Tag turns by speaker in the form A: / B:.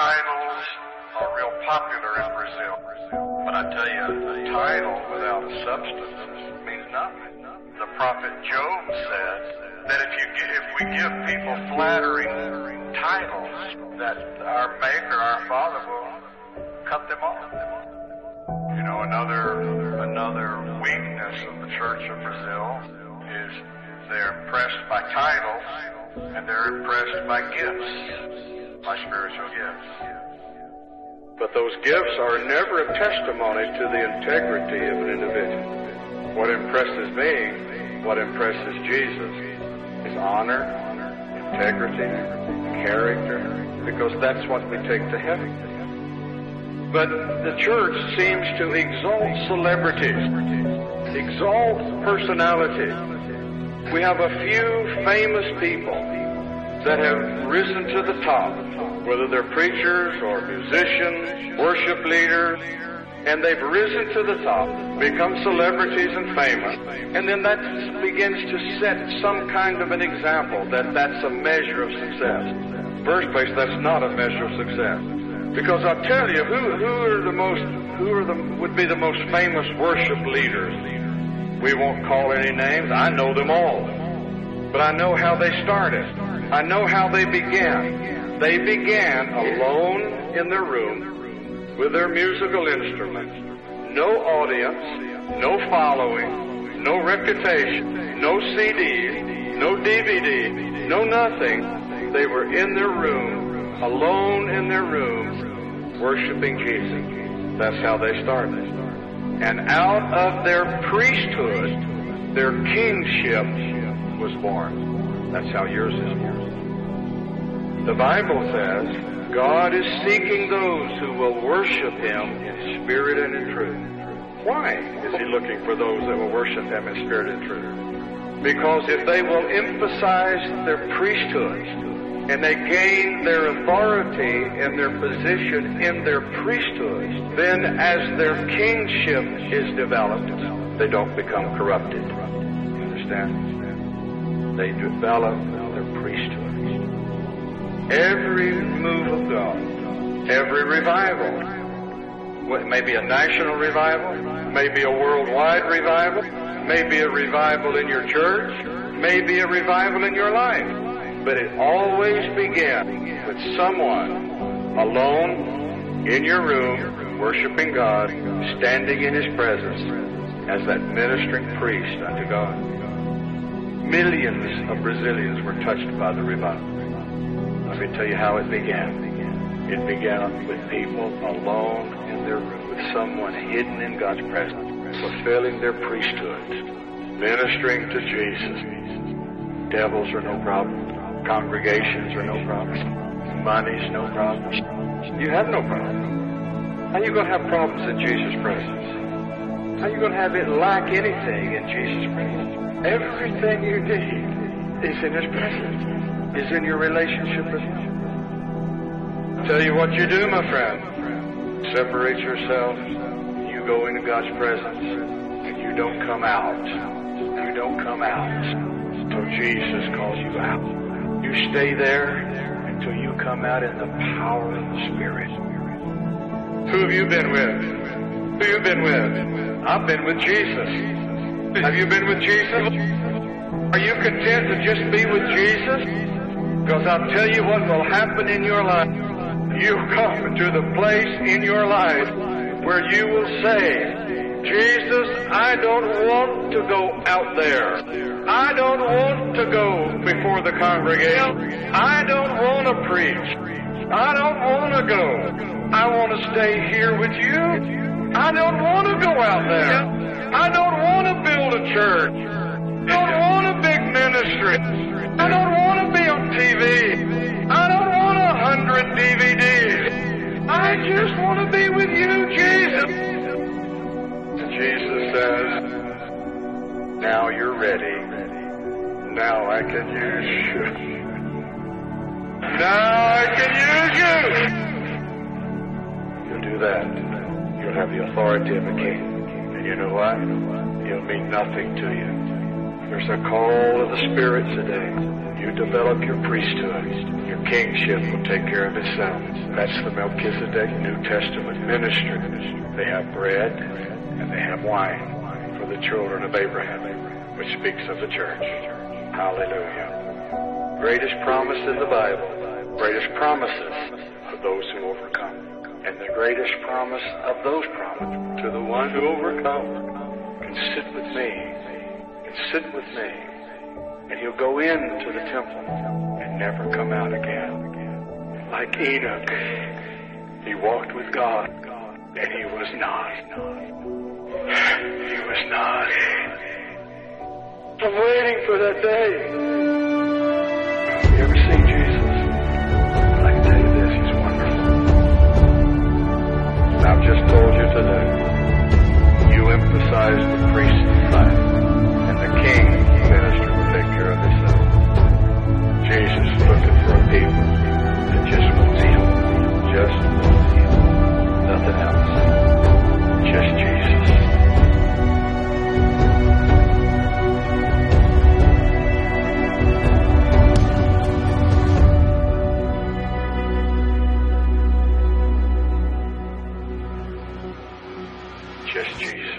A: titles are real popular in Brazil. But I tell you, a title without a substance means nothing. The prophet Job said that if we give people flattering titles, that our Maker, our Father, will cut them off. You know, another weakness of the Church of Brazil is they're impressed by titles and they're impressed by gifts, by spiritual gifts. But those gifts are never a testimony to the integrity of an individual. What impresses me, what impresses Jesus, is honor, integrity, character, because that's what we take to heaven. But the church seems to exalt celebrities, exalt personalities. We have a few famous people that have risen to the top, whether they're preachers or musicians, worship leaders, and they've risen to the top, become celebrities and famous, and then that begins to set some kind of an example that that's a measure of success. First place, that's not a measure of success. Because I'll tell you, would be the most famous worship leaders? We won't call any names. I know them all. But I know how they started. I know how they began. They began alone in their room with their musical instruments. No audience, no following, no reputation, no CDs, no DVD, no nothing. They were in their room, alone in their room, worshiping Jesus. That's how they started. And out of their priesthood, their kingship was born. That's how yours is born. The Bible says God is seeking those who will worship Him in spirit and in truth. Why is He looking for those that will worship Him in spirit and truth? Because if they will emphasize their priesthood, and they gain their authority and their position in their priesthood, then as their kingship is developed, they don't become corrupted. You understand? They develop their priesthood. Every move of God, every revival, it may be a national revival, may be a worldwide revival, may be a revival in your church, may be a revival in your life. But it always began with someone alone in your room, worshiping God, standing in His presence as that ministering priest unto God. Millions of Brazilians were touched by the revival. Let me tell you how it began. It began with people alone in their room, with someone hidden in God's presence, fulfilling their priesthood, ministering to Jesus. Devils are no problem. Congregations are no problem. Money's no problem. You have no problem. How are you going to have problems in Jesus' presence? How are you going to have it lack anything in Jesus' presence? Everything you need is in His presence, is in your relationship with Him. Tell you what you do, my friend. Separate yourself. You go into God's presence, and you don't come out. You don't come out until Jesus calls you out. You stay there until you come out in the power of the Spirit. Who have you been with? Who have you been with? I've been with Jesus. Have you been with Jesus? Are you content to just be with Jesus? Because I'll tell you what will happen in your life. You come to the place in your life where you will say, Jesus, I don't want to go out there. I don't want to go before the congregation. I don't want to preach. I don't want to go. I want to stay here with you. I don't want to go out there. I don't want to build a church. I don't want a big ministry. I don't want to be on TV. I don't want 100 DVDs. I just want to be with you, Jesus. Jesus says, now you're ready. Now I can use you. Now I can use you. You'll do that. You'll have the authority of a king. And you know what? He'll mean nothing to you. There's a call of the Spirit today. You develop your priesthood. Your kingship will take care of itself. That's the Melchizedek New Testament ministry. They have bread and they have wine for the children of Abraham, which speaks of the church. Hallelujah. Greatest promise in the Bible, greatest promises for those who overcome. And the greatest promise of those promises to the one who overcomes can sit with me, and he'll go into the temple and never come out again. Like Enoch, he walked with God, and he was not. He was not. I'm waiting for that day. Have you ever seen Jesus? I can tell you this, he's wonderful. And I've just told you today, you emphasize the priest's side, and the king ministry will take care of itself. Jesus is looking for a people that just wants him. Just wants him. Nothing else. Just Jesus. Just Jesus.